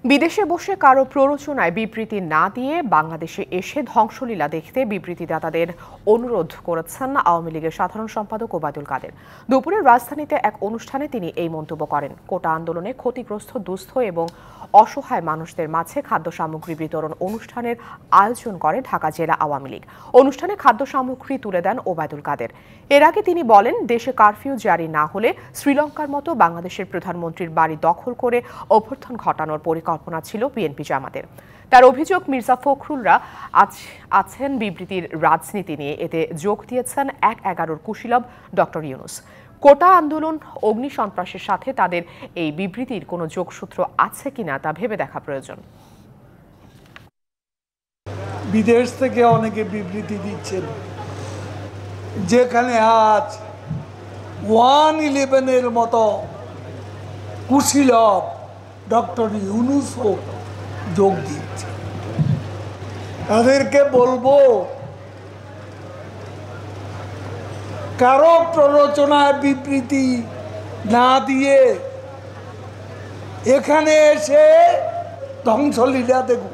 বিদেশে বসে কারো প্ররোচনায় বিবৃতি না দিয়ে বাংলাদেশে এসে ধ্বংসলীলা দেখতে বিবৃতিদাতাদের অনুরোধ করেছেন আওয়ামী লীগের সাধারণ সম্পাদক ওবায়দুল কাদের। দুপুরে রাজধানীতে এক অনুষ্ঠানে তিনি এই মন্তব্য করেন। কোটা আন্দোলনে ক্ষতিগ্রস্ত, দুস্থ এবং অসহায় মানুষদের মাঝে খাদ্য সামগ্রী বিতরণ অনুষ্ঠানের আয়োজন করে ঢাকা জেলা আওয়ামী লীগ। অনুষ্ঠানে খাদ্য সামগ্রী তুলে দেন ওবায়দুল কাদের। এর আগে তিনি বলেন, দেশে কারফিউ জারি না হলে শ্রীলঙ্কার মতো বাংলাদেশের প্রধানমন্ত্রীর বাড়ি দখল করে অভ্যুত্থান ঘটানোর পরিকল্পনা ছিল বিএনপি জামাতের। তার অভিযোগ, মির্জা ফখরুলরা আছেন বিবৃতির রাজনীতি নিয়ে। এতে যোগ দিয়েছেন ১/১১ কুশীলব ডক্টর ইউনূস। কোটা আন্দোলন, অগ্নি সন্ত্রাসের সাথে তাদের এই বিবৃতির কোনো যোগসূত্র আছে কিনা তা ভেবে দেখা প্রয়োজন। বিদেশ থেকে অনেকে বিবৃতি দিচ্ছেন, যেখানে আজ 1/11-এর মতো কুশীলব ডক্টর ইউনূসও যোগ দিচ্ছে। তাদেরকে বলবো, কারো প্ররোচনায় বিবৃতি না দিয়ে এখানে এসে ধ্বংসলীলা দেখুন।